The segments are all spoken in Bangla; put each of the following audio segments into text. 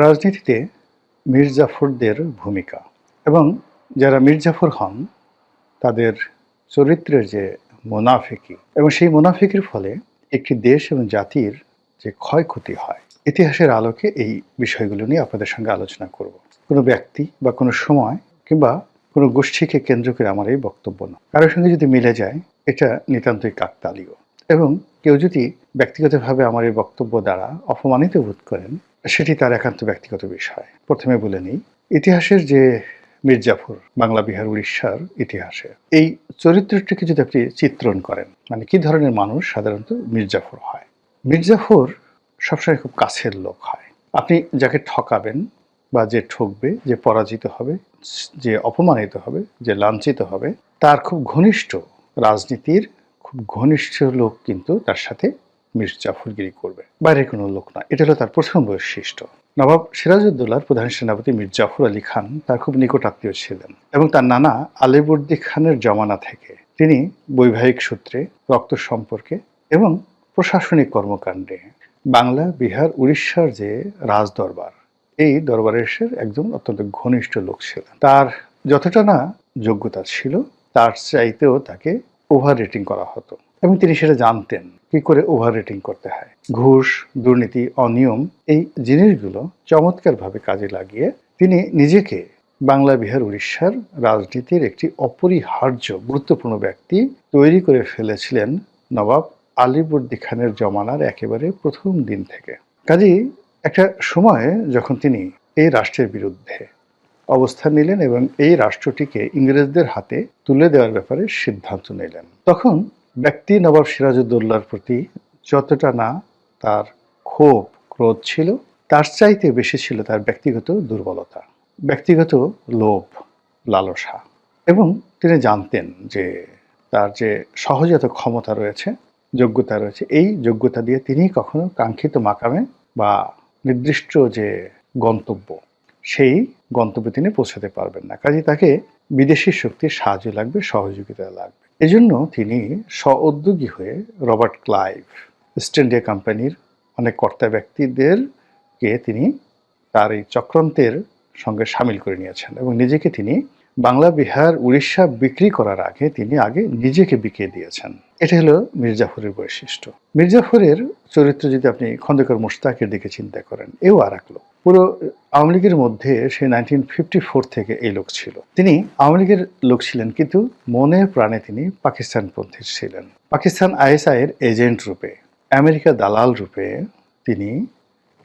রাজনীতিতে মীর জাফরদের ভূমিকা এবং যারা মীর জাফর হন তাদের চরিত্রের যে মুনাফিকি এবং সেই মুনাফিকির ফলে একটি দেশ এবং জাতির যে ক্ষয়ক্ষতি হয়, ইতিহাসের আলোকে এই বিষয়গুলো নিয়ে আপনাদের সঙ্গে আলোচনা করব। কোনো ব্যক্তি বা কোনো সময় কিংবা কোনো গোষ্ঠীকে কেন্দ্র করে আমার এই বক্তব্য না, কারোর সঙ্গে যদি মিলে যায় এটা নিতান্তই কাকতালীয়। এবং কেউ যদি ব্যক্তিগতভাবে আমার এই বক্তব্য দ্বারা অপমানিত বোধ করেন, সেটি তার একান্ত ব্যক্তিগত বিষয়। প্রথমে বলে নিই, ইতিহাসের যে মীর জাফর, বাংলা বিহার উড়িষ্যার ইতিহাসে এই চরিত্রটিকে যদি আপনি চিত্রণ করেন, মানে কি ধরনের মানুষ সাধারণত মীর জাফর হয়। মীর জাফর সবসময় খুব কাছের লোক হয়। আপনি যাকে ঠকাবেন বা যে ঠকবে, যে পরাজিত হবে, যে অপমানিত হবে, যে লাঞ্ছিত হবে, তার খুব ঘনিষ্ঠ রাজনীতির খুব ঘনিষ্ঠ লোক কিন্তু তার সাথে মীর জাফরগিরি করবে, বাইরের কোনো লোক না। এটা হলো তার প্রথম বৈশিষ্ট্য। নবাব সিরাজউদ্দৌলার প্রধান সেনাপতি মীর জাফর আলী খান তার খুব নিকট আত্মীয় ছিলেন এবং তার নানা আলীবর্দী খানের জমানা থেকে তিনি বৈবাহিক সূত্রে, রক্ত সম্পর্কে এবং প্রশাসনিক কর্মকাণ্ডে বাংলা, বিহার, উড়িষ্যার যে রাজদরবার, এই দরবারের একজন অত্যন্ত ঘনিষ্ঠ লোক ছিলেন। তার যতটা না যোগ্যতা ছিল, তার চাইতেও তাকে ওভার রেটিং করা হতো এবং তিনি সেটা জানতেন কি করে ওভার রেটিং করতে হয়। ঘুষ, দুর্নীতি, অনিয়ম এই জিনিসগুলো চমৎকারভাবে কাজে লাগিয়ে তিনি নিজেকে বাংলা, বিহার, উড়িষ্যার রাজনীতির একটি অপরিহার্য গুরুত্বপূর্ণ ব্যক্তি তৈরি করে ফেলেছিলেন নবাব আলীবর্দী খানের জমানার একেবারে প্রথম দিন থেকে। কাজেই একটা সময়ে যখন তিনি এই রাষ্ট্রের বিরুদ্ধে অবস্থান নিলেন এবং এই রাষ্ট্রটিকে ইংরেজদের হাতে তুলে দেওয়ার ব্যাপারে সিদ্ধান্ত নিলেন, তখন ব্যক্তি নবাব সিরাজউদ্দৌলার প্রতি যতটা না তার ক্ষোভ, ক্রোধ ছিল, তার চাইতে বেশি ছিল তার ব্যক্তিগত দুর্বলতা, ব্যক্তিগত লোভ, লালসা। এবং তিনি জানতেন যে তার যে সহজাত ক্ষমতা রয়েছে, যোগ্যতা রয়েছে, এই যোগ্যতা দিয়ে তিনি কখনো কাঙ্ক্ষিত মাকামে বা নির্দিষ্ট যে গন্তব্য, সেই গন্তব্যে তিনি পৌঁছাতে পারবেন না। কাজে তাকে বিদেশি শক্তির সাহায্য লাগবে, সহযোগিতা লাগবে। এজন্য তিনি স্ব-উদ্যোগী হয়ে রবার্ট ক্লাইভ, ইস্ট ইন্ডিয়া কোম্পানির অনেক কর্তা ব্যক্তিদেরকে তিনি তার এই চক্রান্তের সঙ্গে সামিল করে নিয়েছেন এবং নিজেকে তিনি বাংলা, বিহার, উড়িষ্যা বিক্রি করার আগে তিনি নিজেকে বিকিয়ে দিয়েছেন। এটা হলো মীর জাফরের বৈশিষ্ট্য। মীর জাফরের চরিত্র যদি আপনি খন্দকার মোশতাকের দিকে চিন্তা করেন, এও আর এক লোক। পুরো আওয়ামী লীগের মধ্যে সে 1954 থেকে এই লোক ছিল। তিনি আওয়ামী লীগের লোক ছিলেন, কিন্তু মনে প্রাণে তিনি পাকিস্তানপন্থী ছিলেন। পাকিস্তান ISI এর এজেন্ট রূপে, আমেরিকা দালাল রূপে তিনি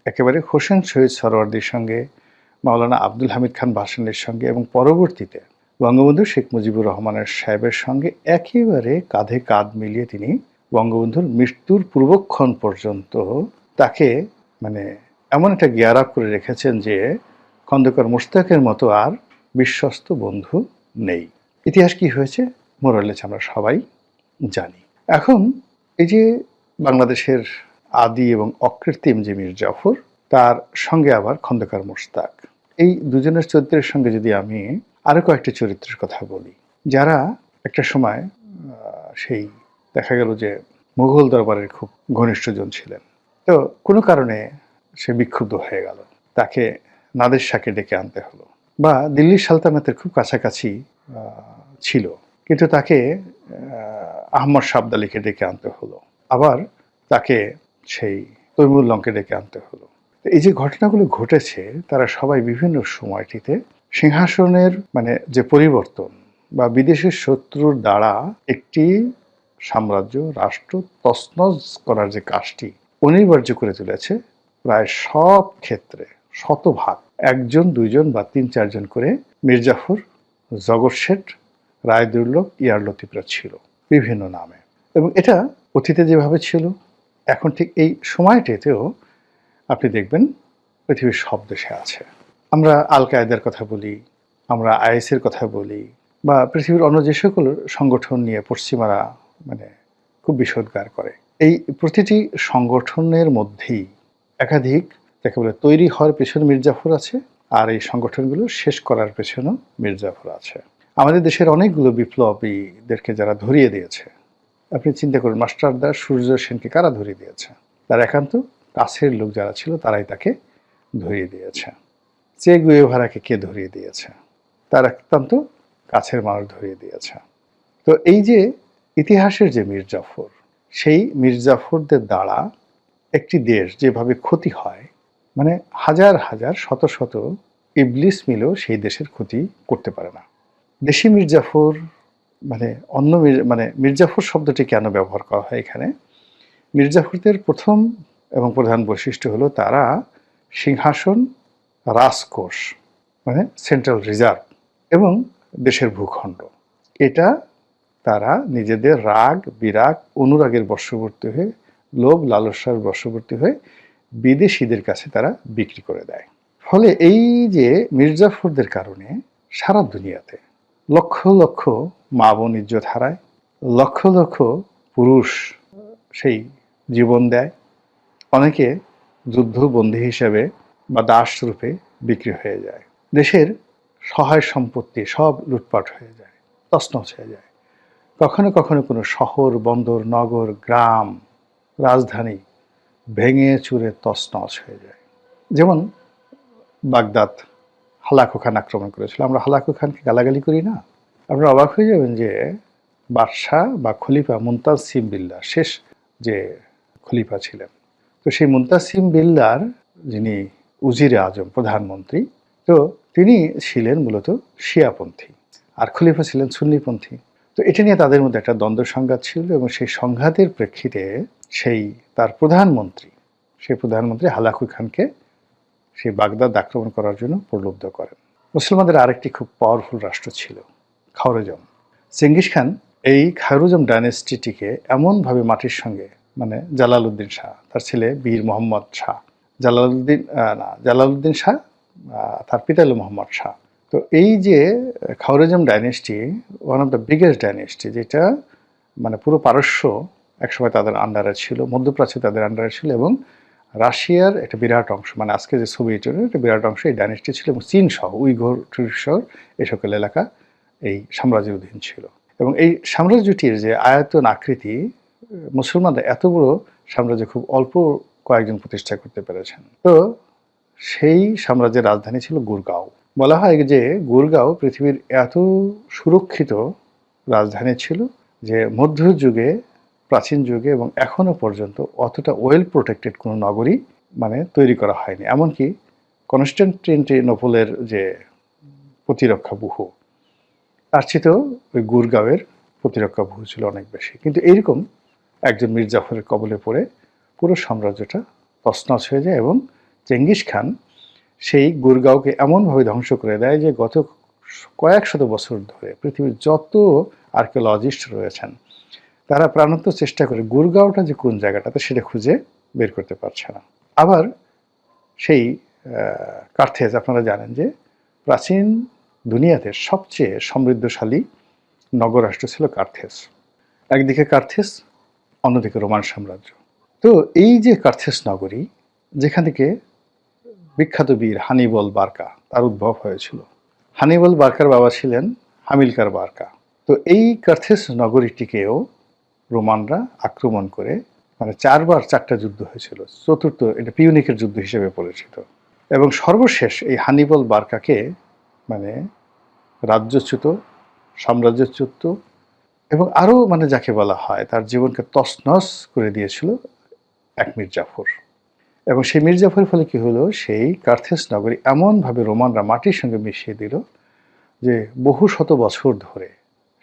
একেবারে হোসেন শহীদ সরওয়ার্দীর সঙ্গে, মাওলানা আব্দুল হামিদ খান ভাসানীর সঙ্গে এবং পরবর্তীতে বঙ্গবন্ধু শেখ মুজিবুর রহমানের সাহেবের সঙ্গে একেবারে কাঁধে কাঁধ মিলিয়ে তিনি বঙ্গবন্ধুর মৃত্যুর পূর্বক্ষণ পর্যন্ত তাকে মানে এমন একটা গিয়ার আপ করে রেখেছেন যে খন্দকার মোশতাকের মতো আর বিশ্বস্ত বন্ধু নেই। ইতিহাস কি হয়েছে মোরালেস আমরা সবাই জানি। এখন এই যে বাংলাদেশের আদি এবং অকৃত্রিম যে মীর জাফর, তার সঙ্গে আবার খন্দকার মোশতাক, এই দুজনের চরিত্রের সঙ্গে যদি আমি আরো কয়েকটি চরিত্রের কথা বলি, যারা একটা সময় সেই দেখা গেল যে মুঘল দরবারের খুব ঘনিষ্ঠজন ছিলেন, তো কোনো কারণে সে বিক্ষুব্ধ হয়ে গেল, তাকে নাদের শাহকে ডেকে আনতে হলো, বা দিল্লির সালতানাতের খুব কাছাকাছি ছিল, কিন্তু তাকে আহমদ শাবদালিকে ডেকে আনতে হলো, আবার তাকে সেই তৈমুর লঙ্কে ডেকে আনতে হলো। এই যে ঘটনাগুলো ঘটেছে, তারা সবাই বিভিন্ন সময়টিতে সিংহাসনের মানে যে পরিবর্তন বা বিদেশের শত্রুর দ্বারা একটি সাম্রাজ্য, রাষ্ট্র তছনছ করার যে কাজটি অনিবার্য করে তুলেছে, প্রায় সব ক্ষেত্রে শতভাগ একজন, দুইজন বা তিন চারজন করে মীর জাফর, জগৎ শেঠ, রায়দুর্লভ, ইয়ারলতিফরা ছিল বিভিন্ন নামে। এবং এটা অতীতে যেভাবে ছিল, এখন ঠিক এই সময়টিতেও আপনি দেখবেন পৃথিবীর সব দেশে আছে। আমরা আল কায়েদার কথা বলি, আমরা IS এর কথা বলি, বা পৃথিবীর অন্য যে সকল সংগঠন নিয়ে পশ্চিমারা মানে খুব বিষোদ্গার করে, এই প্রতিটি সংগঠনের মধ্যেই একাধিক যাকে বলে তৈরি হওয়ার পেছনে মীর জাফর আছে, আর এই সংগঠনগুলো শেষ করার পেছনেও মীর জাফর আছে। আমাদের দেশের অনেকগুলো বিপ্লবীদেরকে যারা ধরিয়ে দিয়েছে, আপনি চিন্তা করুন, মাস্টারদা সূর্য সেনকে কারা ধরিয়ে দিয়েছে? তার একান্ত কাছের লোক যারা ছিল, তারাই তাকে ধরিয়ে দিয়েছে, চে গুয়েভারাকে কে ধরিয়ে দিয়েছে, তার অত্যন্ত কাছের মানুষ ধরিয়ে দিয়েছে। তো এই যে ইতিহাসের যে মীর জাফর, সেই মীর জাফরদের দ্বারা একটি দেশ যেভাবে ক্ষতি হয়, মানে হাজার হাজার শত শত ইবলিস মিলেও সেই দেশের ক্ষতি করতে পারে না। দেশি মীর জাফর মানে অন্য মানে মীর জাফর শব্দটি কেন ব্যবহার করা হয় এখানে? মীর জাফরদের প্রথম এবং প্রধান বৈশিষ্ট্য হলো তারা সিংহাসন, রাজকোষ মানে সেন্ট্রাল রিজার্ভ এবং দেশের ভূখণ্ড, এটা তারা নিজেদের রাগ বিরাগ অনুরাগের বশবর্তী হয়ে, লোভ লালসার বশবর্তী হয়ে বিদেশিদের কাছে তারা বিক্রি করে দেয়। ফলে এই যে মীর জাফরদের কারণে সারা দুনিয়াতে লক্ষ লক্ষ মা বোন ইজ্জত হারায়, লক্ষ লক্ষ পুরুষ সেই জীবন দেয়, অনেকে যুদ্ধবন্দী হিসেবে বা দাস রূপে বিক্রি হয়ে যায়, দেশের সহায় সম্পত্তি সব লুটপাট হয়ে যায়, তছনছ হয়ে যায়। কখনো কখনো কোনো শহর, বন্দর, নগর, গ্রাম, রাজধানী ভেঙে চুরে তছনছ হয়ে যায়। যেমন বাগদাদ হালাকু খান আক্রমণ করেছিল। আমরা হালাকু খানকে গালাগালি করি না? আপনারা অবাক হয়ে যাবেন যে বাদশাহ বা খলিফা মুনতাসিম বিল্লাহ শেষ যে খলিফা ছিলেন, তো সেই মুনতাসিম বিল্লাহর যিনি উজিরে আজম প্রধানমন্ত্রী, তো তিনি ছিলেন মূলত শিয়াপন্থী আর খলিফা ছিলেন সুন্নিপন্থী। তো এটা নিয়ে তাদের মধ্যে একটা দ্বন্দ্ব সংঘাত ছিল এবং সেই সংঘাতের প্রেক্ষিতে সেই তার প্রধানমন্ত্রী হালাকু খানকে সেই বাগদাদ আক্রমণ করার জন্য প্রলুব্ধ করেন। মুসলমানদের আরেকটি খুব পাওয়ারফুল রাষ্ট্র ছিল খাওয়ারেজম। চেঙ্গিস খান এই খায়রুজম ডাইনেস্টিটিকে এমনভাবে মাটির সঙ্গে, মানে জালালউদ্দিন শাহ, তার ছেলে বীর মোহাম্মদ শাহ, জালালউদ্দিন শাহ, তার পিতা হল মোহাম্মদ শাহ। তো এই যে Khwarazm dynasty one of the biggest dynasty, যেটা মানে পুরো পারস্য একসময় তাদের আন্ডারে ছিল, মধ্যপ্রাচ্য তাদের আন্ডারে ছিল এবং রাশিয়ার একটা বিরাট অংশ, মানে আজকে যে সোভিয়েত ইউনিয়নের একটা বিরাট অংশ এই ডাইনেস্টি ছিল এবং চীন সহ উইঘুর সহ এই সকল এলাকা এই সাম্রাজ্যের অধীন ছিল। এবং এই সাম্রাজ্যটির যে আয়তন আকৃতি, মুসলমানরা এত বড় সাম্রাজ্য খুব অল্প কয়েকজন প্রতিষ্ঠা করতে পেরেছেন। তো সেই সাম্রাজ্যের রাজধানী ছিল গুরগাঁও। বলা হয় যে গুরগাঁও পৃথিবীর এত সুরক্ষিত রাজধানী ছিল যে মধ্যযুগে, প্রাচীন যুগে এবং এখনো পর্যন্ত অতটা ওয়েল প্রোটেক্টেড কোনো নগরী মানে তৈরি করা হয়নি। এমনকি কনস্টান্টিনোপলের যে প্রতিরক্ষা ব্যুহ, তার চেয়েও ওই গুরগাঁওয়ের প্রতিরক্ষা ব্যুহ ছিল অনেক বেশি। কিন্তু এইরকম একজন মীর জাফরের কবলে পড়ে পুরো সাম্রাজ্যটা তছনছ হয়ে যায় এবং চেঙ্গিস খান সেই গুরগাঁওকে এমনভাবে ধ্বংস করে দেয় যে গত কয়েক শত বছর ধরে পৃথিবীর যত আর্কিওলজিস্ট রয়েছেন তারা প্রাণান্ত চেষ্টা করে গুরগাঁওটা যে কোন জায়গাটাতে সেটা খুঁজে বের করতে পারছে না। আবার সেই কার্থেজ, আপনারা জানেন যে প্রাচীন দুনিয়াতে সবচেয়ে সমৃদ্ধশালী নগরাষ্ট্র ছিল কার্থেজ। একদিকে কার্থেজ, অন্যদিকে রোমান সাম্রাজ্য। তো এই যে কার্থেজ নগরী, যেখান থেকে বিখ্যাত বীর হানিবল বার্কা তার উদ্ভব হয়েছিল। হানিবল বার্কার বাবা ছিলেন হামিলকার বার্কা। তো এই কার্থেজ নগরীটিকেও রোমানরা আক্রমণ করে, মানে 4টা যুদ্ধ হয়েছিল, চতুর্থ এটা পিউনিকের যুদ্ধ হিসেবে পরিচিত। এবং সর্বশেষ এই হানিবল বার্কাকে মানে রাজ্যচ্যুত, সাম্রাজ্যচ্যুত এবং আরও মানে যাকে বলা হয় তার জীবনকে তছনছ করে দিয়েছিল এক মীর জাফর। এবং সেই মীর জাফরের ফলে কি হলো, সেই কার্থেজ নগরী এমনভাবে রোমানরা মাটির সঙ্গে মিশিয়ে দিল যে বহু শত বছর ধরে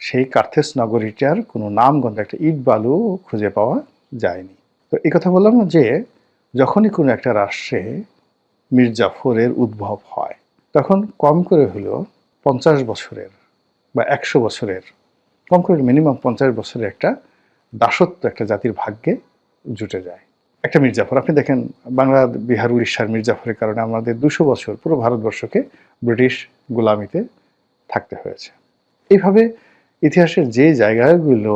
সেই কার্থেজ নগরীটার কোনো নামগন্ধ, একটা ইট বালু খুঁজে পাওয়া যায়নি। তো এই কথা বললাম যে যখনই কোনো একটা রাষ্ট্রে মীর জাফরের উদ্ভব হয় তখন কম করে হলেও 50 বছরের বা 100 বছরের, কম করে মিনিমাম 50 বছরের একটা দাসত্ব একটা জাতির ভাগ্যে জুটে যায়। একটা মীর জাফর, আপনি দেখেন বাংলা, বিহার, উড়িষ্যার মীর জাফরের কারণে আমাদের 200 বছর পুরো ভারতবর্ষকে ব্রিটিশ গোলামিতে থাকতে হয়েছে। এইভাবে ইতিহাসের যে জায়গাগুলো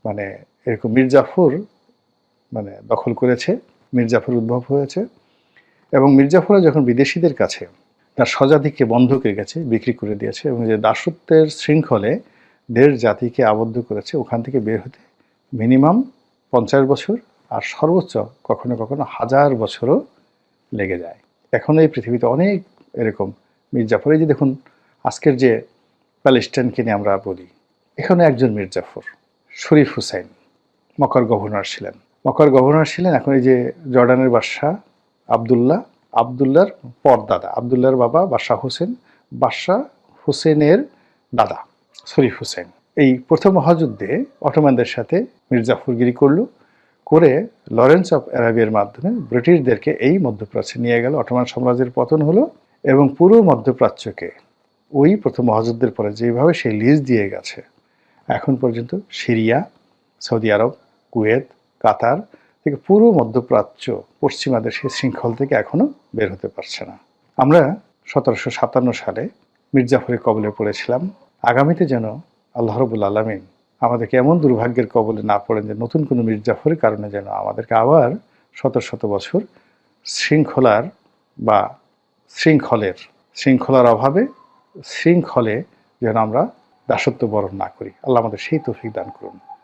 মানে এরকম মীর জাফর মানে দখল করেছে, মীর জাফর উদ্ভব হয়েছে এবং মীর জাফররা যখন বিদেশিদের কাছে তার স্বজাতিকে বন্ধক রেখেছে, বিক্রি করে দিয়েছে এবং যে দাসত্বের শৃঙ্খলে দেড় জাতিকে আবদ্ধ করেছে, ওখান থেকে বের হতে মিনিমাম 50 বছর আর সর্বোচ্চ কখনো কখনো 1000 বছরও লেগে যায়। এখনো এই পৃথিবীতে অনেক এরকম মির্জাফর, এই যে দেখুন আজকের যে প্যালেস্টাইনকে নিয়ে আমরা বলি, এখানে একজন মির্জাফর, শরীফ হুসাইন মক্কার গভর্নর ছিলেন। মক্কার গভর্নর ছিলেন। এখন এই যে জর্ডানের বাদশাহ আবদুল্লাহ, আবদুল্লাহর পরদাদা, আবদুল্লাহর বাবা বাদশাহ হোসেন, বাদশাহ হোসেনের দাদা শরীফ হুসাইন, এই প্রথম মহাযুদ্ধে অটোম্যানদের সাথে মির্জাফরগিরি করলো, করে লরেন্স অফ অ্যারাবিয়ার মাধ্যমে ব্রিটিশদেরকে এই মধ্যপ্রাচ্যে নিয়ে গেল। অটোমান সাম্রাজ্যের পতন হলো এবং পুরো মধ্যপ্রাচ্যকে ওই প্রথম মহাযুদ্ধের পরে যেভাবে সে লিজ দিয়ে গেছে, এখন পর্যন্ত সিরিয়া, সৌদি আরব, কুয়েত, কাতার থেকে পুরো মধ্যপ্রাচ্য পশ্চিমাদের সেই শৃঙ্খল থেকে এখনো বের হতে পারছে না। আমরা 1757 সালে মির্জাফরের কবলে পড়েছিলাম। আগামীতে যেন আল্লাহ রাব্বুল আলামিন আমাদেরকে এমন দুর্ভাগ্যের কবলে না পড়েন যে নতুন কোনো মির্জাফরের কারণে যেন আমাদেরকে আবার শত শত বছর শৃঙ্খলার বা শৃঙ্খলার অভাবে শৃঙ্খলে যেন আমরা দাসত্ব বরণ না করি। আল্লাহ আমাদের সেই তৌফিক দান করুন।